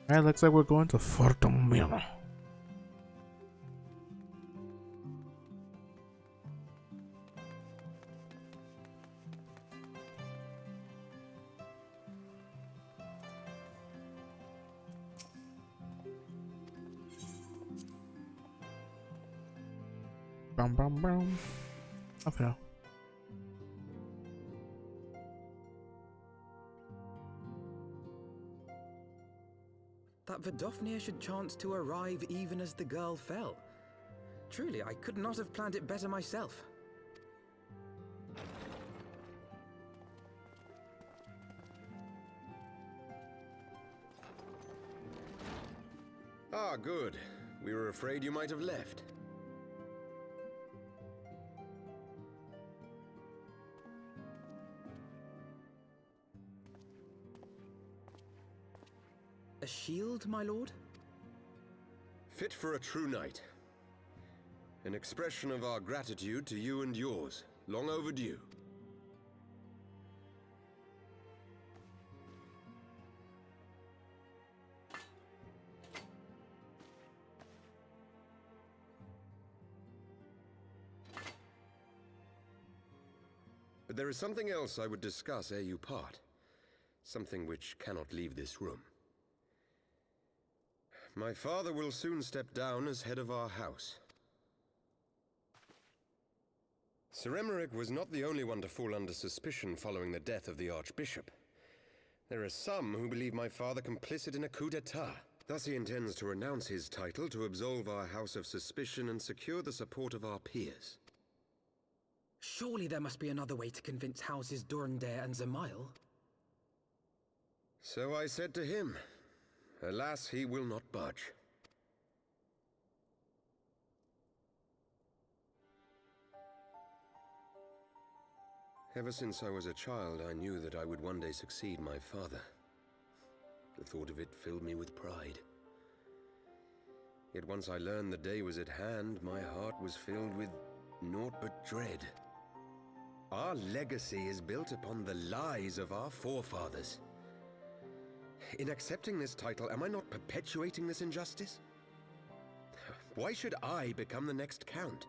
Alright, looks like we're going to Fortomino. Bum bum bum. Okay. That Vidofnir should chance to arrive even as the girl fell. Truly, I could not have planned it better myself. Ah, good. We were afraid you might have left. A shield, my lord? Fit for a true knight. An expression of our gratitude to you and yours, long overdue. But there is something else I would discuss ere you part. Something which cannot leave this room. My father will soon step down as head of our house. Sir Emmerich was not the only one to fall under suspicion following the death of the Archbishop. There are some who believe my father complicit in a coup d'etat. Thus he intends to renounce his title to absolve our house of suspicion and secure the support of our peers. Surely there must be another way to convince Houses Durandare and Zemail. So I said to him. Alas, he will not budge. Ever since I was a child, I knew that I would one day succeed my father. The thought of it filled me with pride. Yet once I learned the day was at hand, my heart was filled with naught but dread. Our legacy is built upon the lies of our forefathers. In accepting this title, am I not perpetuating this injustice? Why should I become the next count?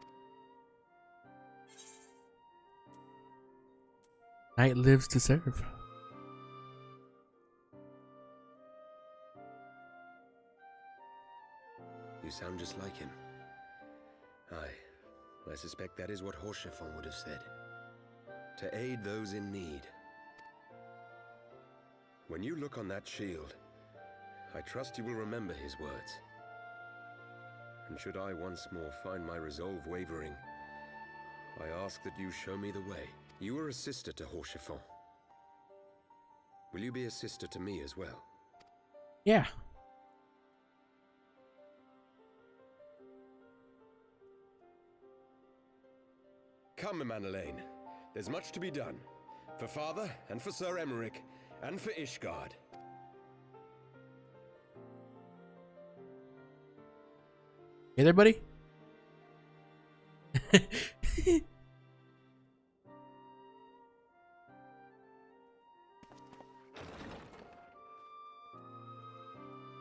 Knight lives to serve. You sound just like him. Aye, I suspect that is what Horchefon would have said. To aid those in need. When you look on that shield, I trust you will remember his words. And should I once more find my resolve wavering, I ask that you show me the way. You are a sister to Horchefon. Will you be a sister to me as well? Yeah. Come, Manelaine. There's much to be done. For father, and for Sir Emmerich, and for Ishgard. Hey there, buddy.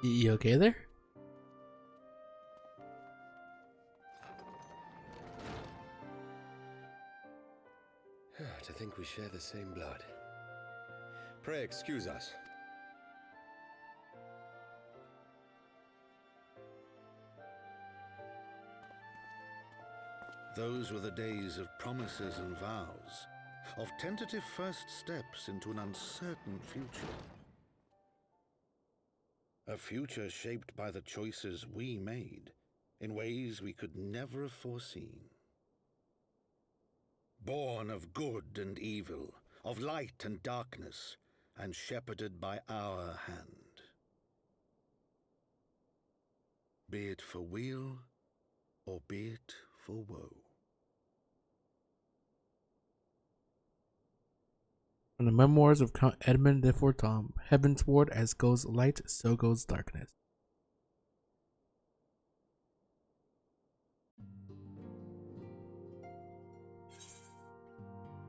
You okay there? To think we share the same blood. Pray excuse us. Those were the days of promises and vows, of tentative first steps into an uncertain future. A future shaped by the choices we made, in ways we could never have foreseen. Born of good and evil, of light and darkness, and shepherded by our hand. Be it for weal, or be it for woe. From the memoirs of Count Edmund de Fortom, heavensward as goes light, so goes darkness.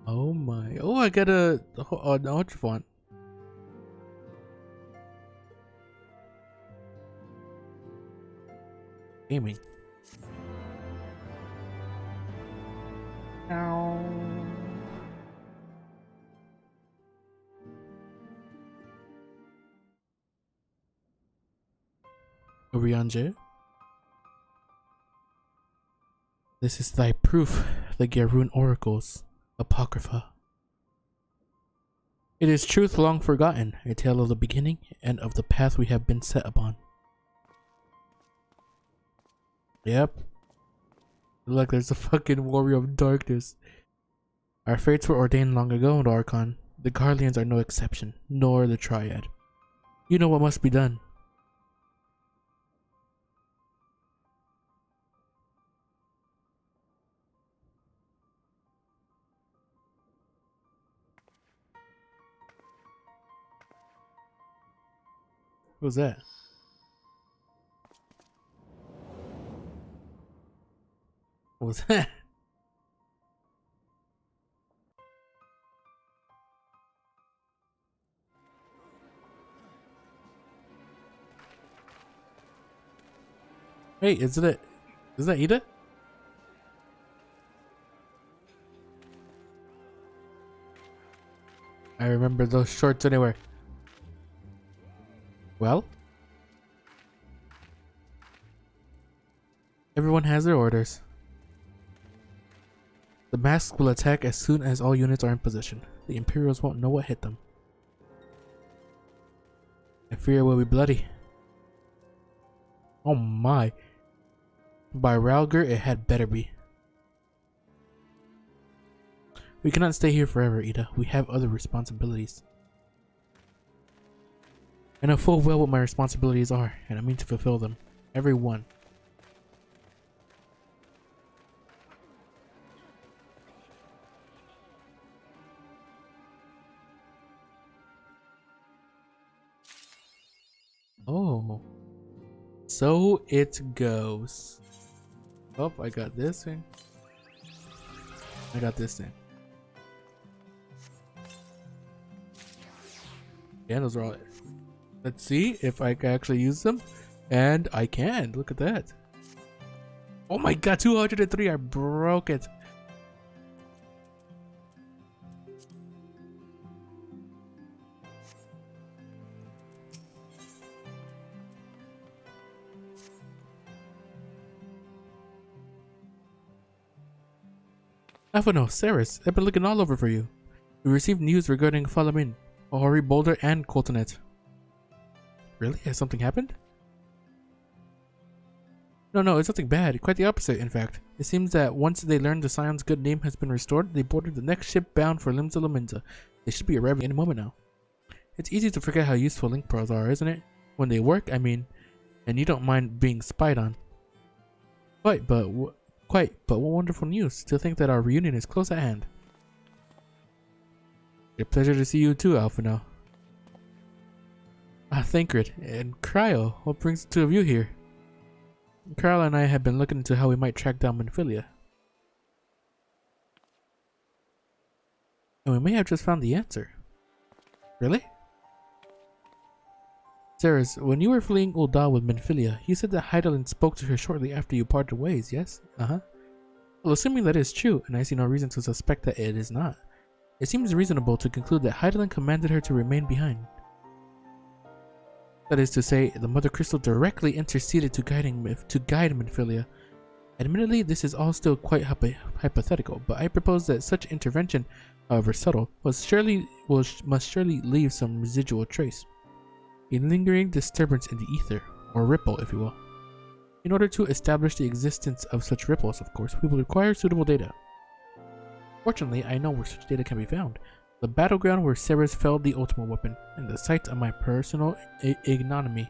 Oh my! Oh, I got an ultra font. Gaming. Ow. Orianje. This is thy proof, the Garoon oracles, Apocrypha. It is truth long forgotten, a tale of the beginning and of the path we have been set upon. Yep. Look, there's a fucking warrior of darkness. Our fates were ordained long ago in Archon. The Guardians are no exception, nor the Triad. You know what must be done. What was that? What was that? Hey, is that Ida? I remember those shorts anywhere. Well? Everyone has their orders. The masks will attack as soon as all units are in position. The Imperials won't know what hit them. I fear it will be bloody. Oh my. By Ralger, it had better be. We cannot stay here forever, Ida. We have other responsibilities. I know full well what my responsibilities are, and I mean to fulfill them. Every one. Oh. So it goes. Oh, I got this thing. I got this thing. Yeah, those are all. Let's see if I can actually use them. And I can. Look at that. Oh my god, 203. I broke it. Alphano, Ceres, I've been looking all over for you. We received news regarding Falamin, Ohori, Boulder, and Coltonet. Really? Has something happened? No, it's nothing bad. Quite the opposite, in fact. It seems that once they learned the Scion's good name has been restored, they boarded the next ship bound for Limsa Laminza. They should be arriving any moment now. It's easy to forget how useful link pearls are, isn't it? When they work, I mean. And you don't mind being spied on. Quite, but what wonderful news. To think that our reunion is close at hand. A pleasure to see you too, Alphano. Ah, Thancred and Cryo, what brings the two of you here? Cryo and I have been looking into how we might track down Menphilia. And we may have just found the answer. Really? Ceres, when you were fleeing Ul'dah with Menphilia, you said that Hydaelyn spoke to her shortly after you parted ways, yes? Uh-huh. Well, assuming that is true, and I see no reason to suspect that it is not, it seems reasonable to conclude that Hydaelyn commanded her to remain behind. That is to say, the Mother Crystal directly interceded to guide Menphilia. Admittedly, this is all still quite hypothetical, but I propose that such intervention, however subtle, must surely leave some residual trace. A lingering disturbance in the ether, or ripple, if you will. In order to establish the existence of such ripples, of course, we will require suitable data. Fortunately, I know where such data can be found. The battleground where Ceres felled the ultimate weapon, and the site of my personal ignominy.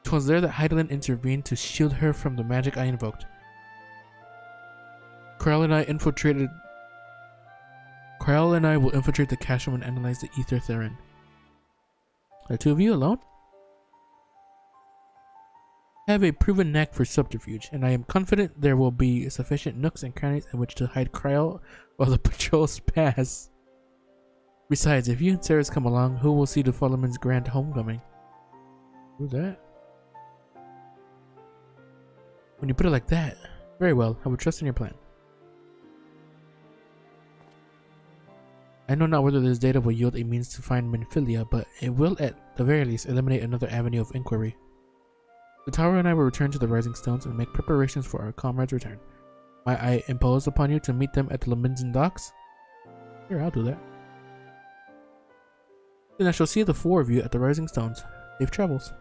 'Twas there that Hydaelyn intervened to shield her from the magic I invoked. Krell and I will infiltrate the cache room and analyze the ether therein. Are two of you alone? I have a proven knack for subterfuge, and I am confident there will be sufficient nooks and crannies in which to hide Cryo while the patrols pass. Besides, if you and Ceres come along, who will see the Falamin's grand homecoming? Who's that? When you put it like that, very well, I would trust in your plan. I know not whether this data will yield a means to find Minfilia, but it will at the very least eliminate another avenue of inquiry. The tower and I will return to the Rising Stones and make preparations for our comrades' return. Might I impose upon you to meet them at the Leminzen docks? Sure, I'll do that. Then I shall see the four of you at the Rising Stones. Safe travels.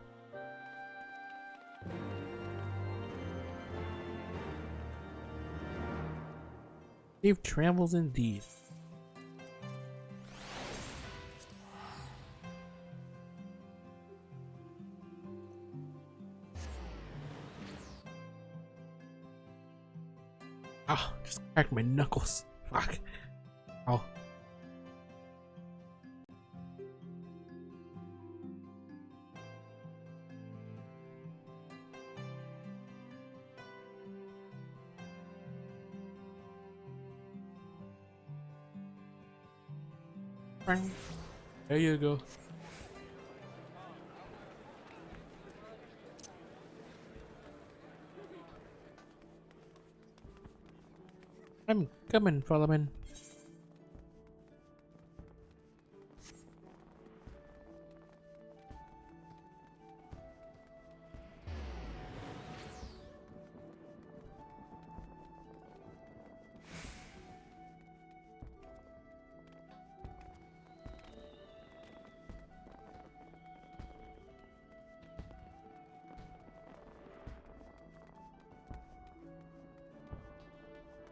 Safe travels indeed. Ah, just cracked my knuckles. Fuck. Ow. There you go. I'm coming, Solomon.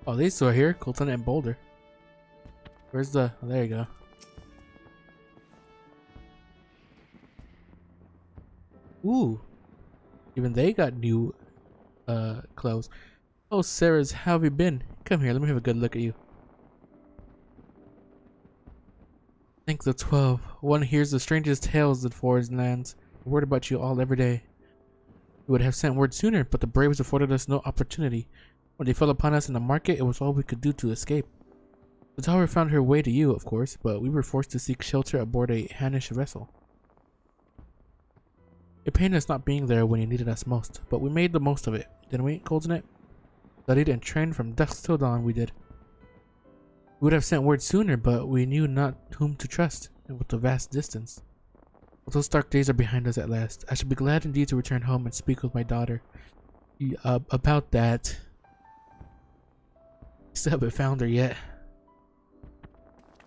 Oh, these two are here, Colton and Boulder. Where's the... Oh, there you go. Ooh. Even they got new clothes. Oh, Sarah's, how have you been? Come here, let me have a good look at you. Think the 12. One hears the strangest tales of foreign lands. Word about you all every day. We would have sent word sooner, but the braves afforded us no opportunity. When they fell upon us in the market, it was all we could do to escape. The tower found her way to you, of course, but we were forced to seek shelter aboard a Hannish vessel. It pained us not being there when you needed us most, but we made the most of it, didn't we, Goldenet? Studied and trained from dusk till dawn, we did. We would have sent word sooner, but we knew not whom to trust, and with the vast distance. But those dark days are behind us at last. I should be glad indeed to return home and speak with my daughter. About that... Still haven't found her yet.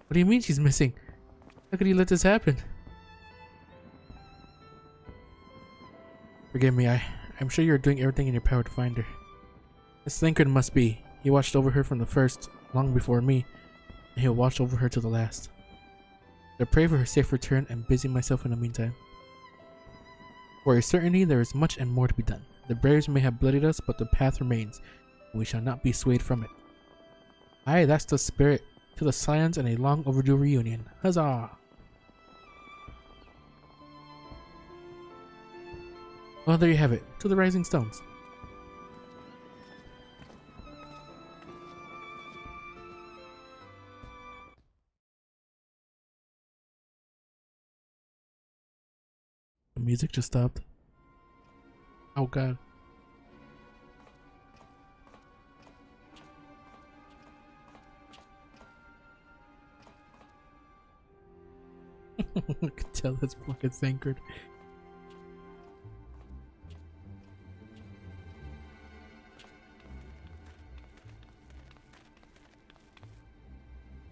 What do you mean she's missing? How could you let this happen? Forgive me, I'm sure you're doing everything in your power to find her. Miss Lincoln must be. He watched over her from the first, long before me, and he'll watch over her to the last. I pray for her safe return and busy myself in the meantime. For a certainty, there is much and more to be done. The braves may have bloodied us, but the path remains, and we shall not be swayed from it. Aye, that's the spirit. To the scions and a long overdue reunion. Huzzah! Well, there you have it. To the Rising Stones. The music just stopped. Oh god. I can tell that's fucking anchored.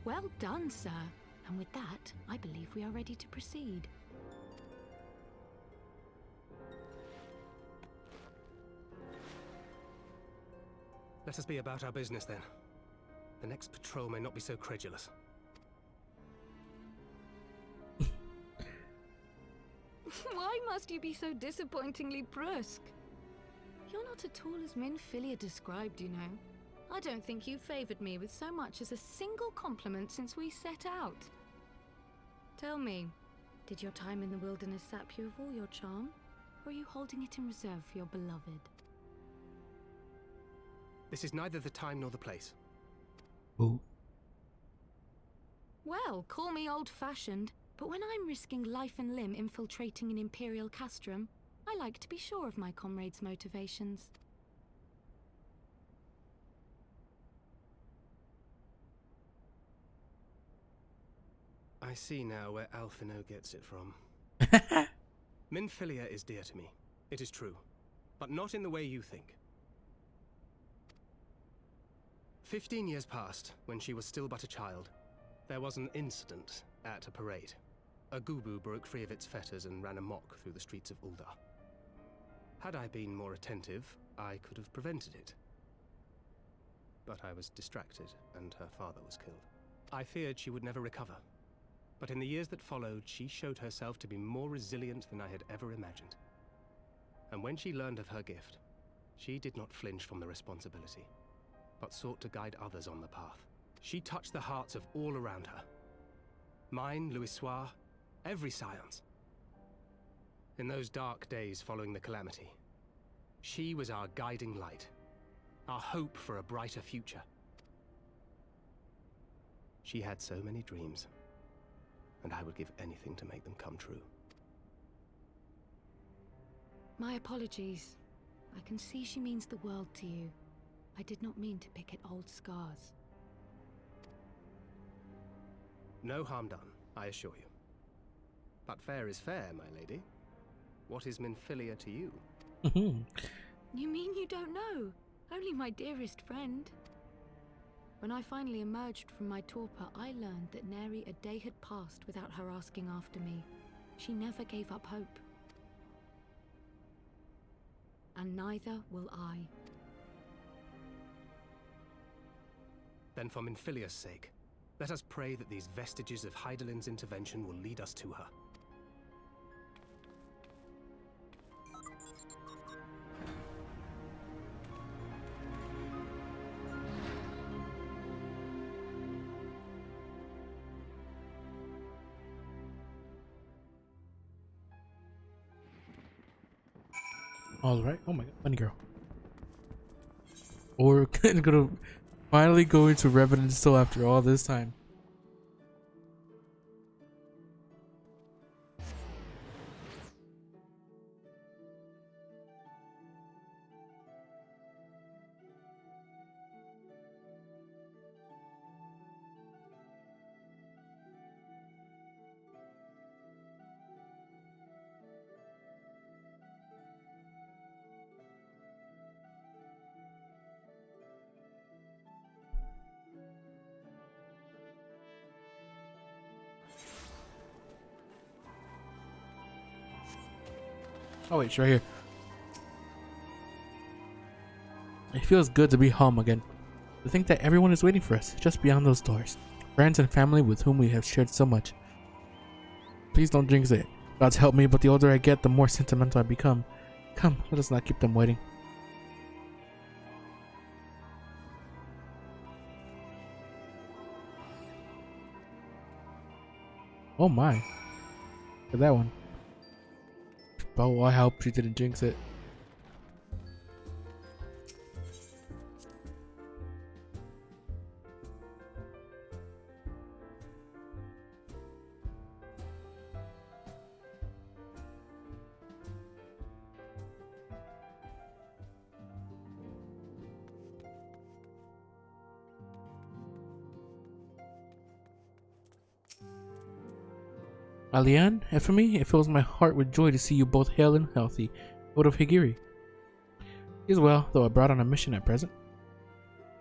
Well done, sir. And with that, I believe we are ready to proceed. Let us be about our business then. The next patrol may not be so credulous. Why must you be so disappointingly brusque? You're not at all as Minfilia described, you know. I don't think you favored me with so much as a single compliment since we set out. Tell me, did your time in the wilderness sap you of all your charm? Or are you holding it in reserve for your beloved? This is neither the time nor the place. Ooh. Well, call me old-fashioned, but when I'm risking life and limb infiltrating an Imperial castrum, I like to be sure of my comrades' motivations. I see now where Alphino gets it from. Minfilia is dear to me. It is true. But not in the way you think. 15 years passed, when she was still but a child. There was an incident at a parade. A Gubu broke free of its fetters and ran amok through the streets of Ul'dah. Had I been more attentive, I could have prevented it. But I was distracted, and her father was killed. I feared she would never recover. But in the years that followed, she showed herself to be more resilient than I had ever imagined. And when she learned of her gift, she did not flinch from the responsibility, but sought to guide others on the path. She touched the hearts of all around her. Mine, Louisoix, every science. In those dark days following the calamity, she was our guiding light, our hope for a brighter future. She had so many dreams, and I would give anything to make them come true. My apologies. I can see she means the world to you. I did not mean to pick at old scars. No harm done, I assure you. But fair is fair, my lady. What is Minfilia to you? You mean you don't know? Only my dearest friend. When I finally emerged from my torpor, I learned that nary a day had passed without her asking after me. She never gave up hope. And neither will I. Then for Minfilia's sake, let us pray that these vestiges of Hydaelyn's intervention will lead us to her. All right. Oh my god, bunny girl. We're gonna finally go into Revenant still after all this time. Oh wait, it's right here. It feels good to be home again. To think that everyone is waiting for us, just beyond those doors. Friends and family with whom we have shared so much. Please don't jinx it. God's help me, but the older I get, the more sentimental I become. Come, let us not keep them waiting. Oh my. Look at that one. Oh, I hope she didn't jinx it. Alian, and for me, it fills my heart with joy to see you both hale and healthy, out of Higiri. He is well, though abroad on a mission at present.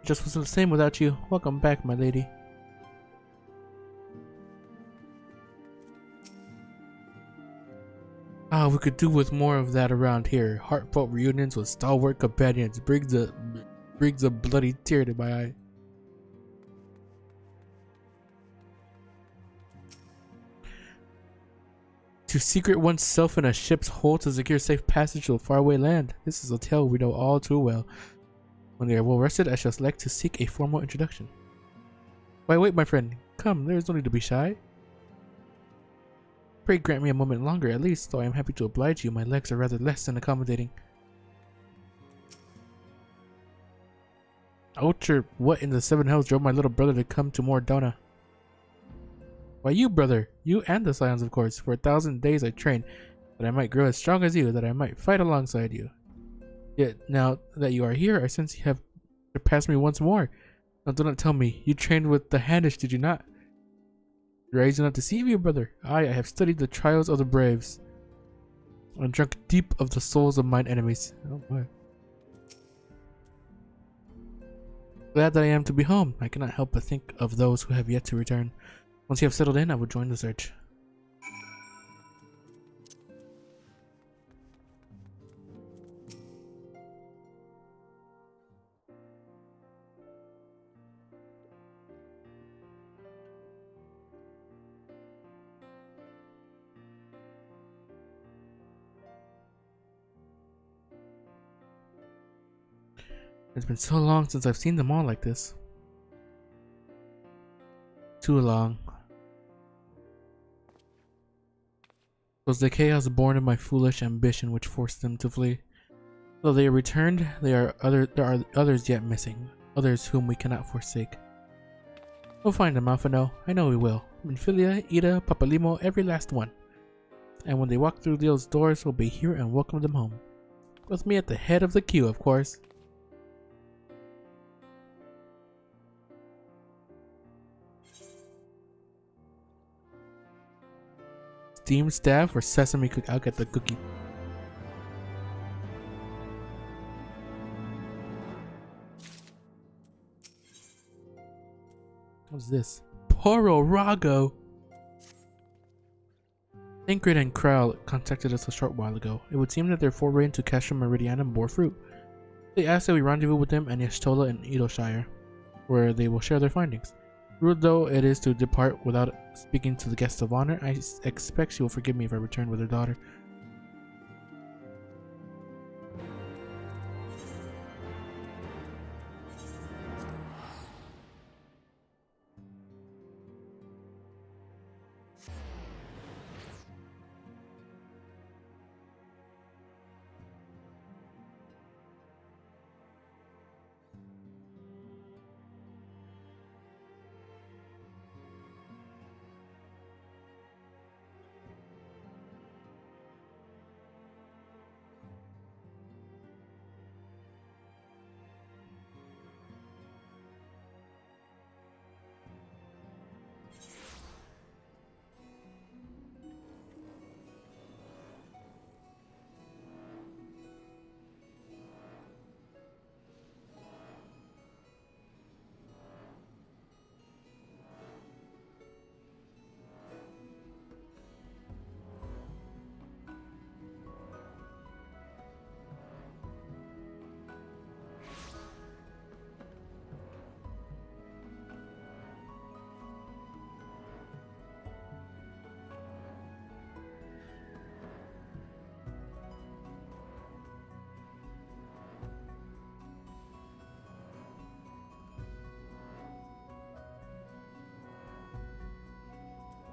It just wasn't the same without you. Welcome back, my lady. Ah, we could do with more of that around here. Heartfelt reunions with stalwart companions brings a bloody tear to my eye. To secret oneself in a ship's hold to secure safe passage to a faraway land. This is a tale we know all too well. When they are well rested, I shall select to seek a formal introduction. Why wait, my friend? Come, there is no need to be shy. Pray grant me a moment longer at least, though I am happy to oblige you. My legs are rather less than accommodating. Oucher, what in the seven hells drove my little brother to come to Mordona? Why you, brother, you and the Scions, of course. For 1,000 days I trained, that I might grow as strong as you, that I might fight alongside you. Yet, now that you are here, I sense you have surpassed me once more. Now do not tell me, you trained with the Handish, did you not? Rise do not deceive you, brother. I have studied the trials of the braves, and drunk deep of the souls of mine enemies. Oh my. Glad that I am to be home. I cannot help but think of those who have yet to return. Once you have settled in, I will join the search. It's been so long since I've seen them all like this. Too long. It was the chaos born of my foolish ambition which forced them to flee. Though they are returned, there are others yet missing, others whom we cannot forsake. We'll find them, Alphino. I know we will. Minfilia, Ida, Papalimo, every last one. And when they walk through those doors, we'll be here and welcome them home. With me at the head of the queue, of course. Steamed staff or sesame cookie? I'll get the cookie. What's this? Poro Rago! Tancred and Krell contacted us a short while ago. It would seem that their foray into Castrum Meridianum bore fruit. They asked that we rendezvous with them and Yashtola in Edoshire, where they will share their findings. Rude though it is to depart without speaking to the guests of honor, I expect she will forgive me if I return with her daughter.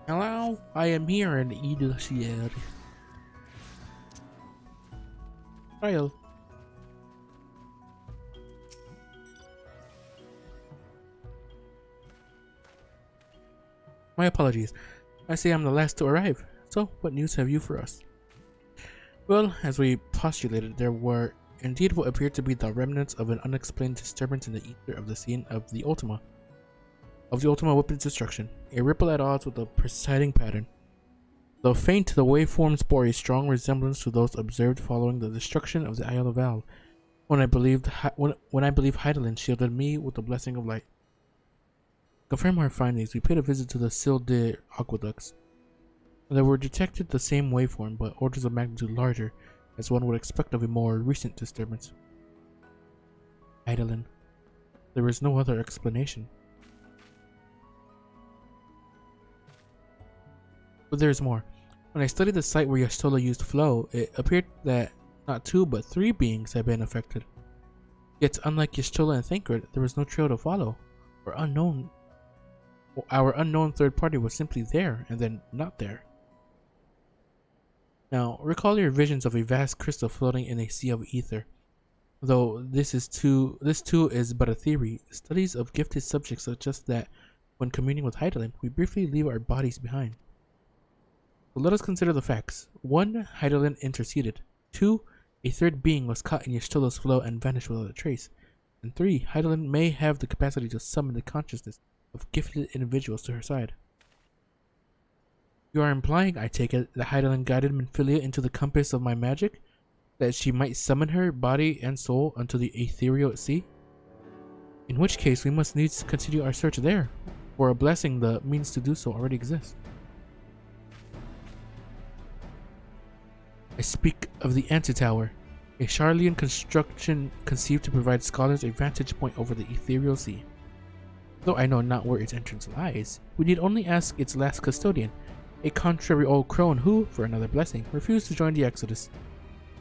Hello, I am here in Edoshire. Trial. My apologies. I say I'm the last to arrive. So, what news have you for us? Well, as we postulated, there were indeed what appeared to be the remnants of an unexplained disturbance in the ether of the scene of the Ultima weapon's destruction, a ripple at odds with the presiding pattern. Though faint, the waveforms bore a strong resemblance to those observed following the destruction of the Isle of Val, when I believe Heidelin shielded me with the blessing of light. To confirm our findings, we paid a visit to the Sile de Aqueducts. There were detected the same waveform, but orders of magnitude larger, as one would expect of a more recent disturbance. Heidelin. There is no other explanation. But there is more. When I studied the site where Yashtola used flow, it appeared that not 2 but 3 beings had been affected. Yet, unlike Yashtola and Thancred, there was no trail to follow. Our unknown third party was simply there and then not there. Now, recall your visions of a vast crystal floating in a sea of ether. Though this too is but a theory, studies of gifted subjects suggest that when communing with Heidelin, we briefly leave our bodies behind. So let us consider the facts. 1. Heidelin interceded. 2. A third being was caught in Yashtola's flow and vanished without a trace. And 3. Heidelin may have the capacity to summon the consciousness of gifted individuals to her side. You are implying, I take it, that Heidelin guided Minfilia into the compass of my magic? That she might summon her body and soul unto the ethereal sea? In which case, we must needs continue our search there, for a blessing the means to do so already exists. I speak of the Antitower, a Charlian construction conceived to provide scholars a vantage point over the ethereal sea. Though I know not where its entrance lies, we need only ask its last custodian, a contrary old crone who, for another blessing, refused to join the Exodus.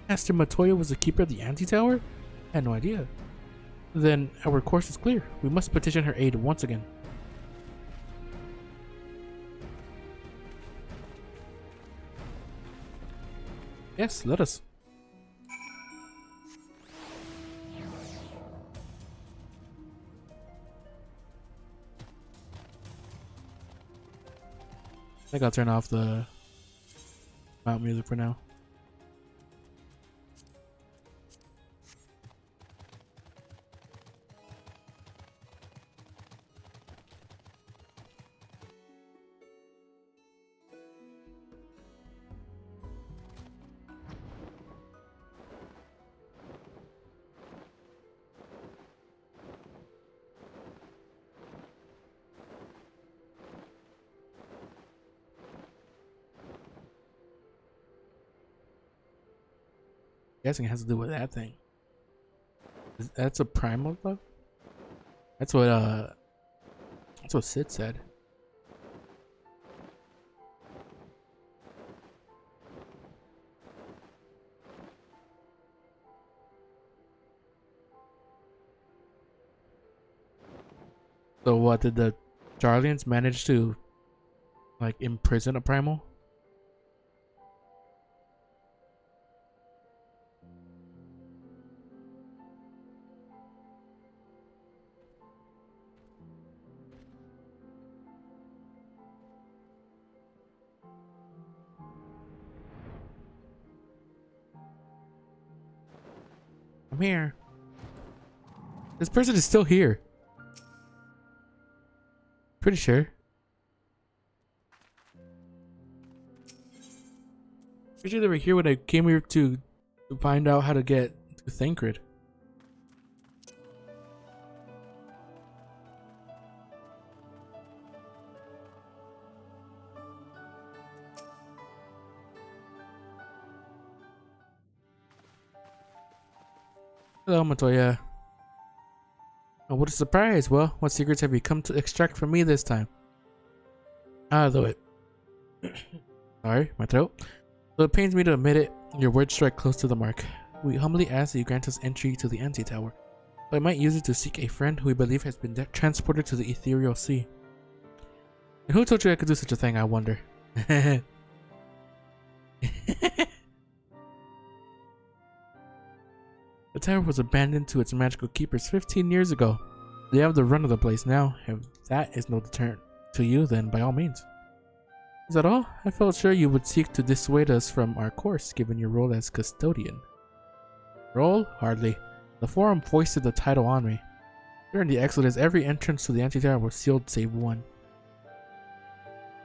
Master Matoya was the keeper of the Antitower? I had no idea. Then our course is clear. We must petition her aid once again. Yes, let us. I think I'll turn off the mount music for now. Guessing it has to do with that thing. That's a primal though? That's what Sid said. So what, did the Jarlians manage to like imprison a primal? I'm here. This person is still here. Pretty sure. Pretty sure they were here when I came here to find out how to get to Thancred. Hello, Matoya. Oh, what a surprise. Well, what secrets have you come to extract from me this time? Though it... Sorry, my throat. Though it pains me to admit it, your words strike close to the mark. We humbly ask that you grant us entry to the Antitower, but I might use it to seek a friend who we believe has been transported to the ethereal sea. And who told you I could do such a thing, I wonder? The tower was abandoned to its magical keepers 15 years ago. They have the run of the place now. If that is no deterrent to you, then by all means. Is that all? I felt sure you would seek to dissuade us from our course, given your role as custodian. Role? Hardly. The Forum foisted the title on me. During the Exodus, every entrance to the Antitower was sealed save one.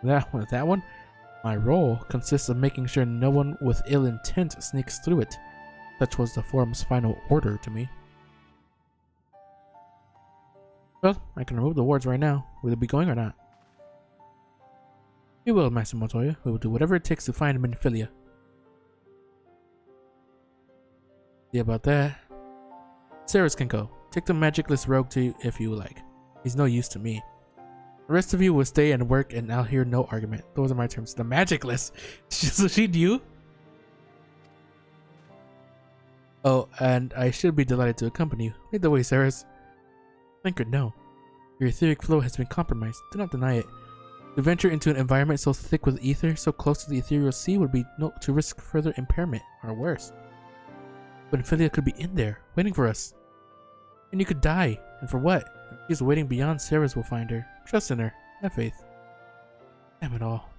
That one? My role consists of making sure no one with ill intent sneaks through it. Such was the Forum's final order to me. Well, I can remove the wards right now. Will it be going or not? We will, Master Montoya. We will do whatever it takes to find Minfilia. See about that. Ceres can go. Take the magicless rogue to you if you like. He's no use to me. The rest of you will stay and work, and I'll hear no argument. Those are my terms. The magicless. So she knew? Oh, and I should be delighted to accompany you. Lead the way, Ceres. Thancred, no. Your etheric flow has been compromised. Do not deny it. To venture into an environment so thick with ether, so close to the ethereal sea, would be to risk further impairment, or worse. But Ophelia could be in there, waiting for us. And you could die. And for what? If she's waiting beyond, Ceres will find her. Trust in her. Have faith. Damn it all.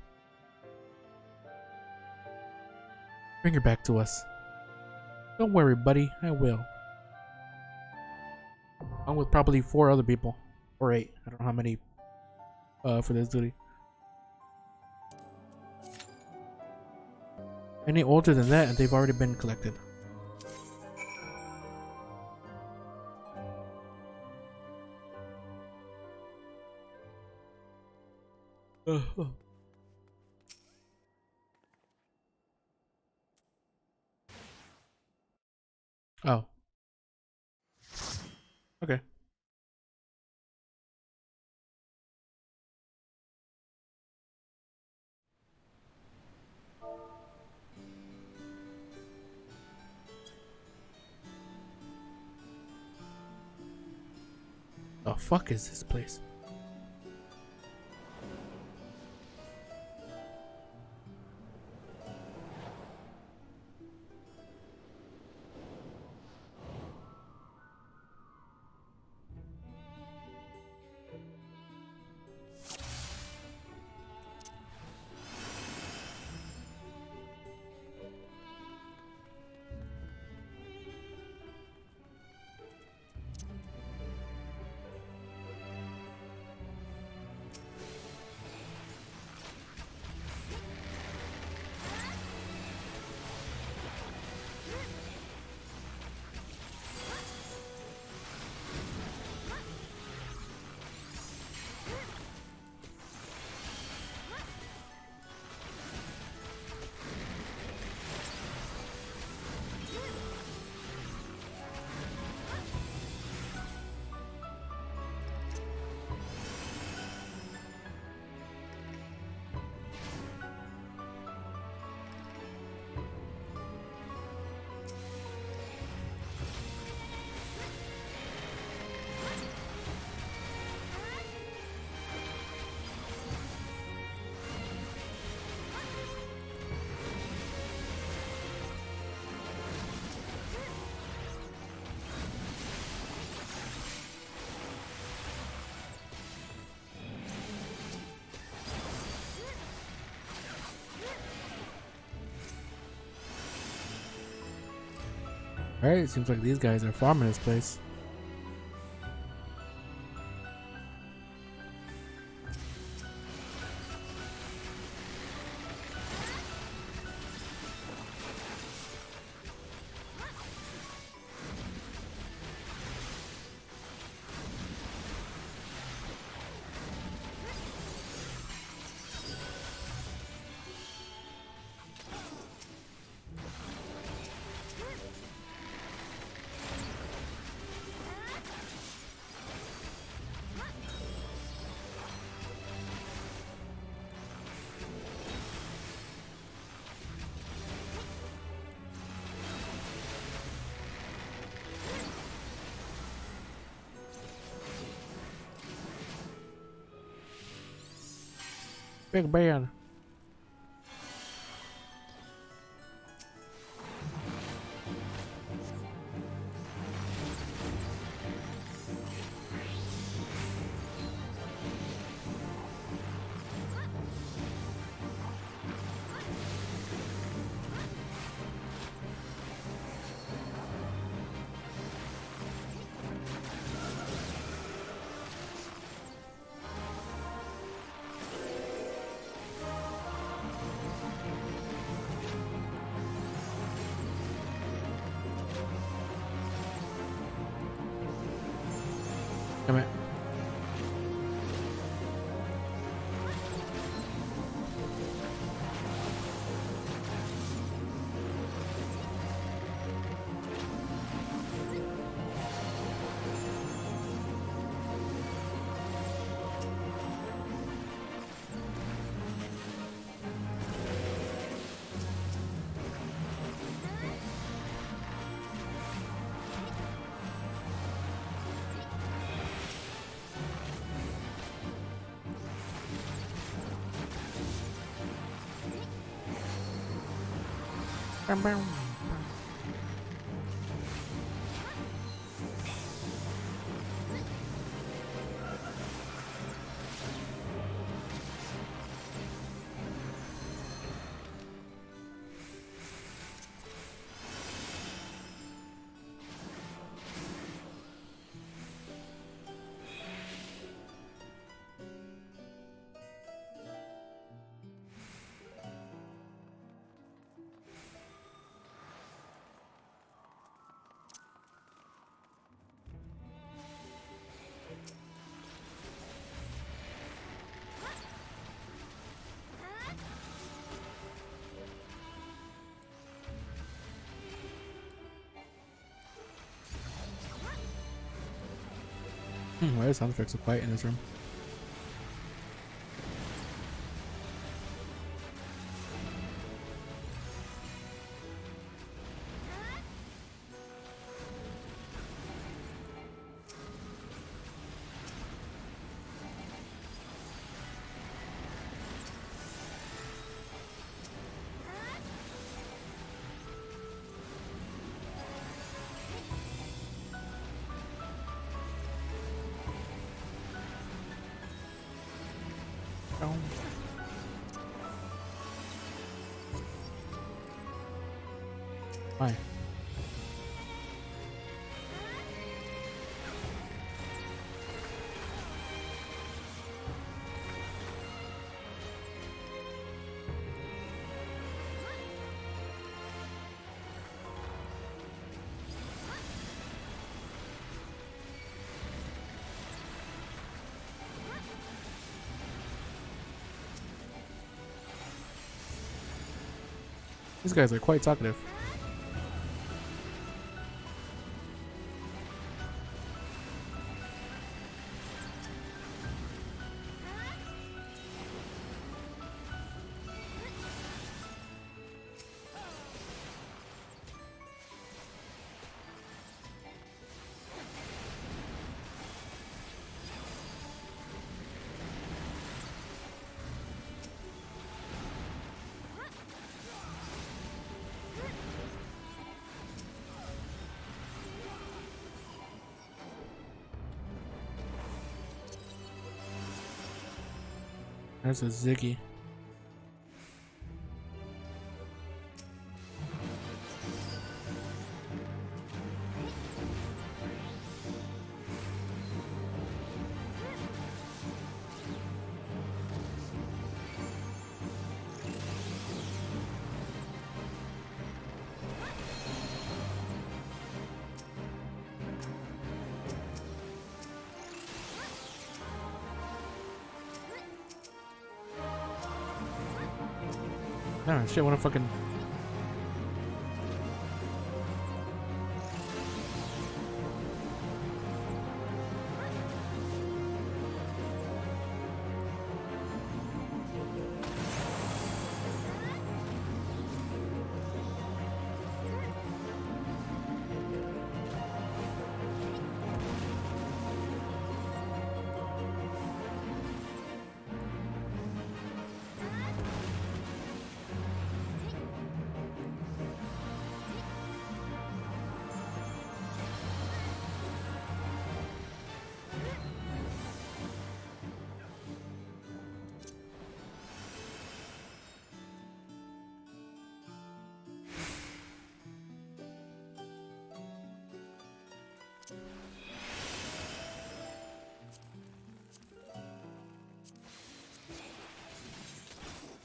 Bring her back to us. Don't worry, buddy. I will. Along with probably 4 other people. Or 8. I don't know how many for this duty. Any older than that, and they've already been collected. Oh. Okay. The fuck is this place? Alright, it seems like these guys are farming this place. Big band. Damn it. Bam, bam. Why are sound effects so quiet in this room? Oh. Why? These guys are quite talkative. There's a Ziggy. Oh shit, what a fucking...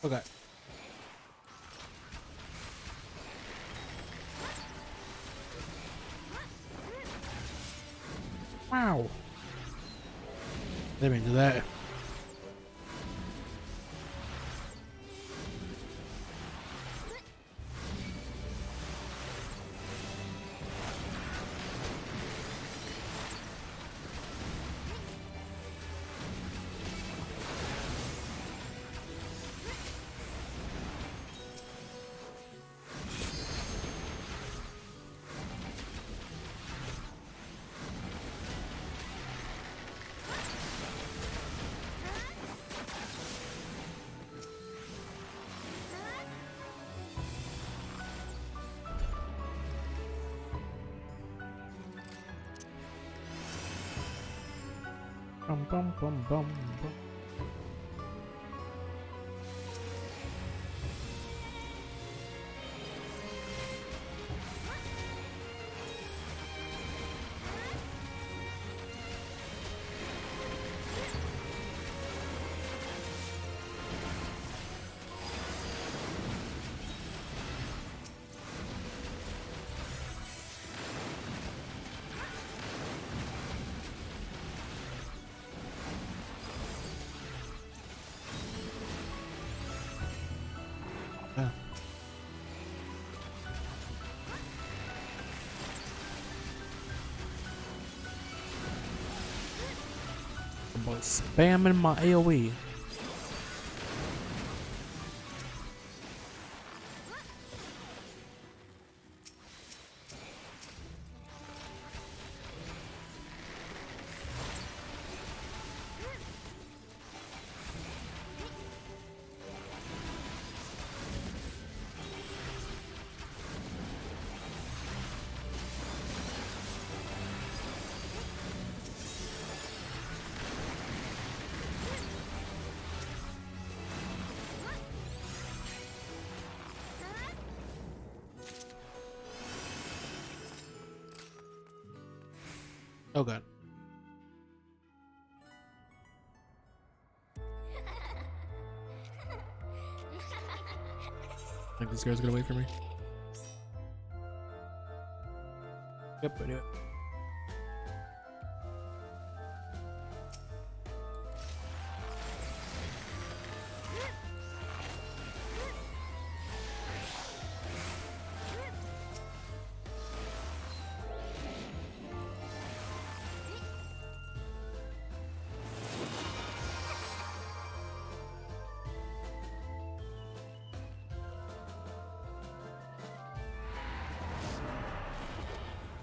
Okay. Wow. Didn't mean to do that. Bum bum bum bum bum. Yeah. spamming my AoE. Oh god. I think this guy's gonna wait for me. Yep, I knew it.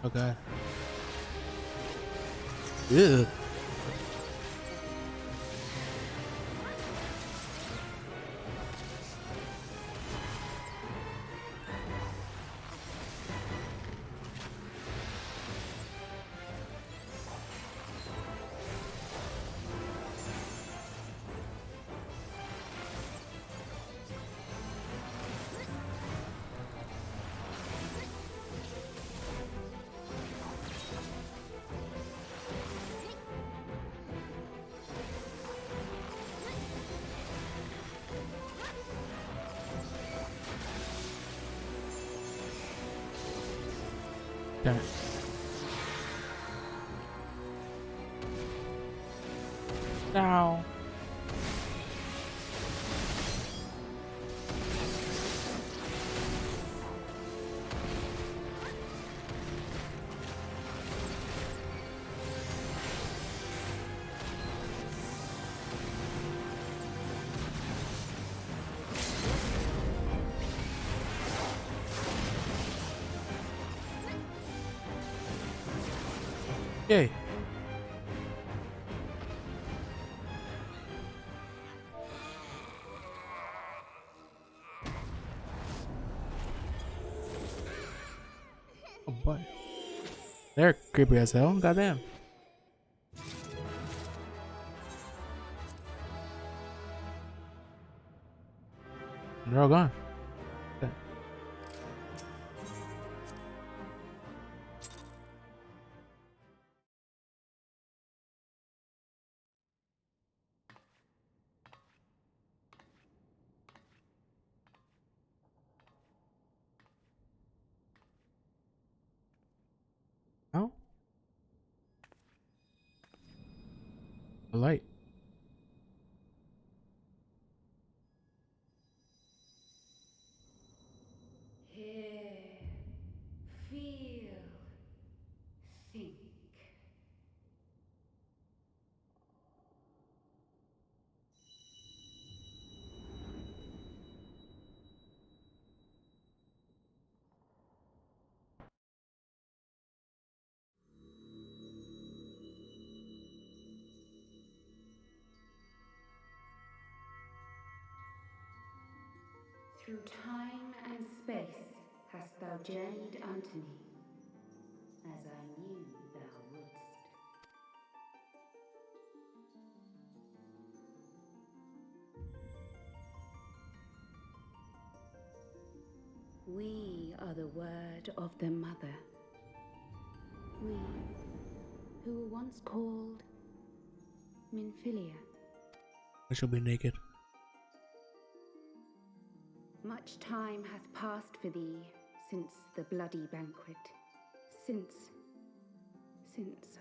Oh god. Ugh. Damn it. No. Yay. Oh boy. They're creepy as hell. Goddamn. They're all gone. Okay. Oh? A light. Hear, feel, think. Through time and space hast thou journeyed unto me, as I knew thou wouldst. We are the word of the mother. We, who were once called Minfilia. I shall be naked. Much time hath passed for thee since the bloody banquet, since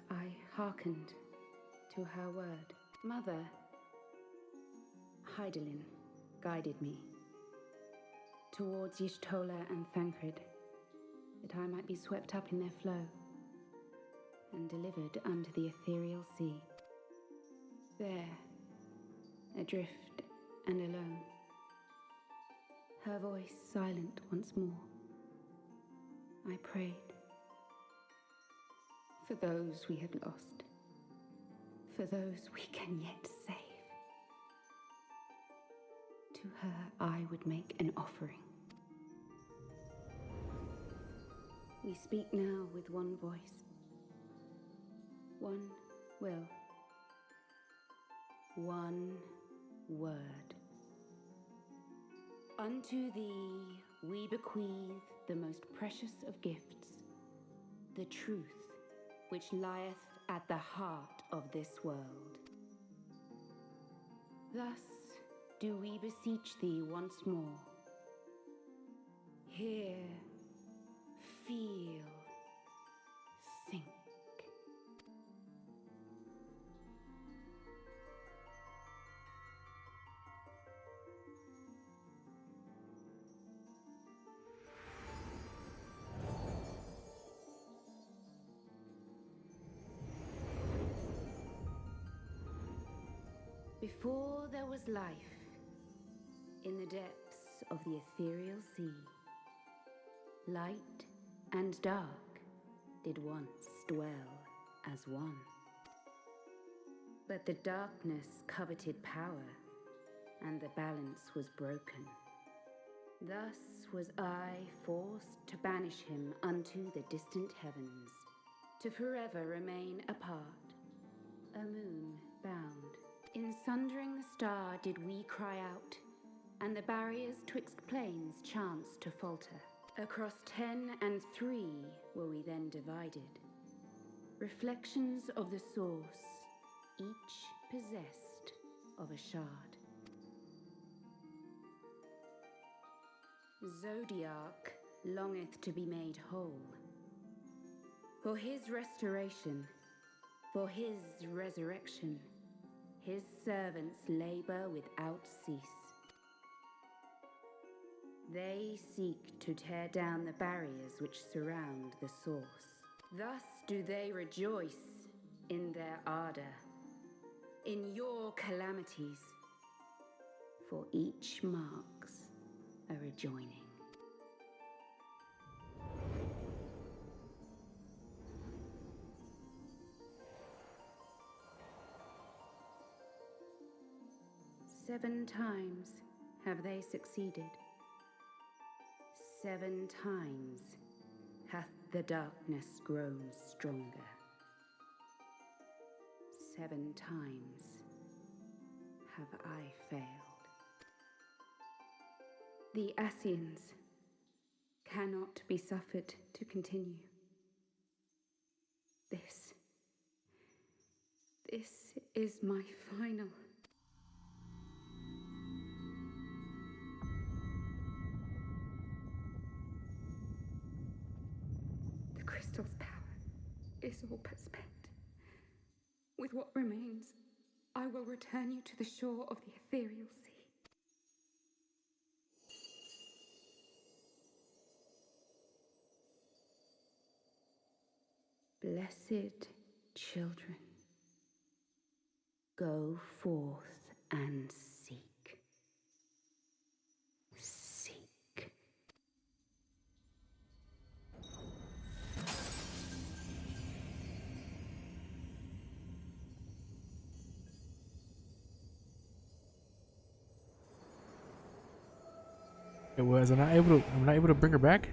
I hearkened to her word. Mother, Hydaelyn, guided me towards Y'shtola and Thancred, that I might be swept up in their flow and delivered unto the ethereal sea. There, adrift and alone. Her voice silent once more. I prayed. For those we have lost. For those we can yet save. To her I would make an offering. We speak now with one voice. One will. One word. Unto thee we bequeath the most precious of gifts, the truth which lieth at the heart of this world. Thus do we beseech thee once more. Hear, feel, think. Before there was life, in the depths of the ethereal sea, light and dark did once dwell as one. But the darkness coveted power, and the balance was broken. Thus was I forced to banish him unto the distant heavens, to forever remain apart, a moon bound. In sundering the star did we cry out, and the barriers twixt planes chanced to falter. Across 10 and 3 were we then divided, reflections of the source, each possessed of a shard. Zodiac longeth to be made whole. For his restoration, for his resurrection, his servants labor without cease. They seek to tear down the barriers which surround the source. Thus do they rejoice in their ardor, in your calamities, for each marks a rejoining. Seven times have they succeeded. 7 times hath the darkness grown stronger. 7 times have I failed. The Ascians cannot be suffered to continue. This is my final. The crystal's power is all but spent. With what remains, I will return you to the shore of the ethereal sea. Blessed children, go forth and seek. Seek. It was. I'm not able to bring her back.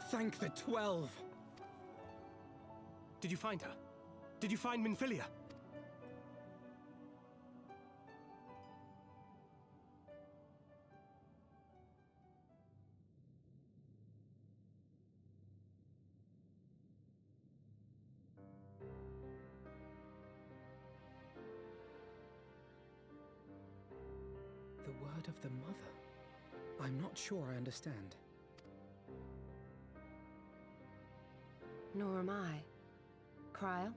Thank the 12! Did you find her? Did you find Minfilia? The word of the mother? I'm not sure I understand. Nor am I. Cryle?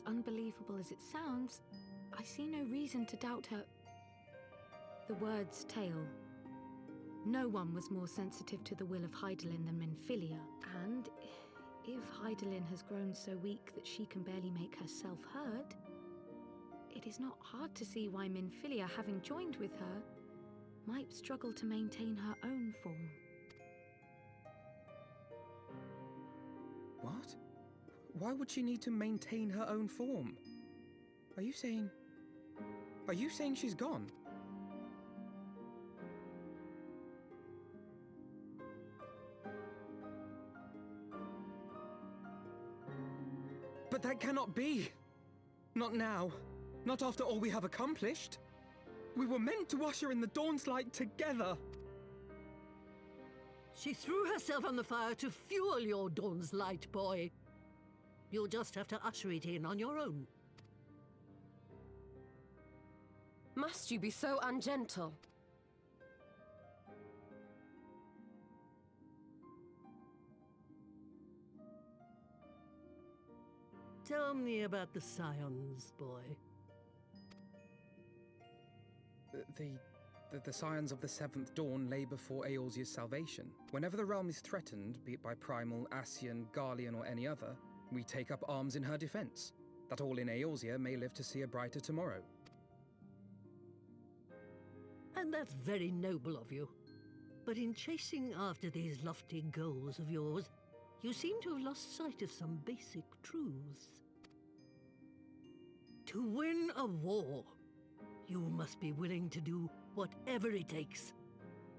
as unbelievable as it sounds, I see no reason to doubt her. The word's tale. No one was more sensitive to the will of Hydaelyn than Minfilia, and if Hydaelyn has grown so weak that she can barely make herself heard, it is not hard to see why Minfilia, having joined with her, might struggle to maintain her own form. What? Why would she need to maintain her own form? Are you saying she's gone? But that cannot be! Not now. Not after all we have accomplished. We were meant to usher in the dawn's light together. She threw herself on the fire to fuel your dawn's light, boy. You'll just have to usher it in on your own. Must you be so ungentle? Tell me about the Scions, boy. The scions of the Seventh Dawn lay before Eorzea's salvation. Whenever the realm is threatened, be it by Primal, Ascian, Garlean, or any other, we take up arms in her defense, that all in Eorzea may live to see a brighter tomorrow. And that's very noble of you. But in chasing after these lofty goals of yours, you seem to have lost sight of some basic truths. To win a war, you must be willing to do whatever it takes.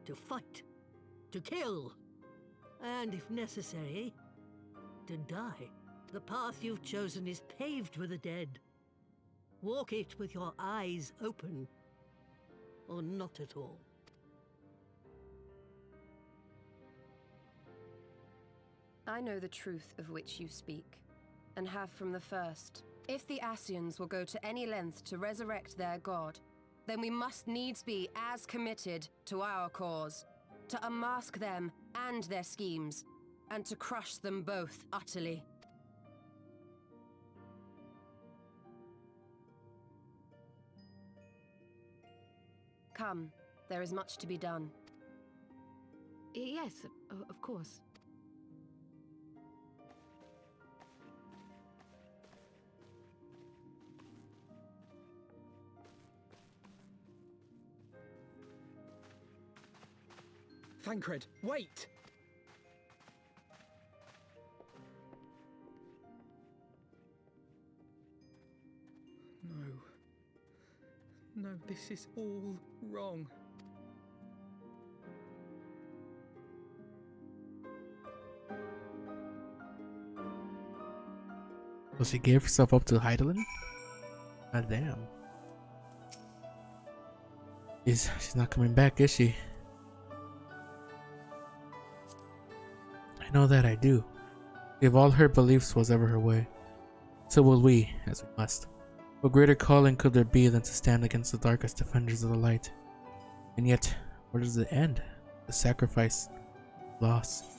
To fight, to kill, and if necessary, to die. The path you've chosen is paved with the dead. Walk it with your eyes open, or not at all. I know the truth of which you speak, and have from the first. If the Ascians will go to any length to resurrect their god, then we must needs be as committed to our cause, to unmask them and their schemes, and to crush them both utterly. Come, there is much to be done. Yes, of course. Thancred, wait! No, this is all wrong. So she gave herself up to Hydaelyn? God damn. She's not coming back, is she? I know that I do. If all her beliefs was ever her way, so will we, as we must. What greater calling could there be than to stand against the darkest defenders of the light? And yet, where does it end? The sacrifice, loss.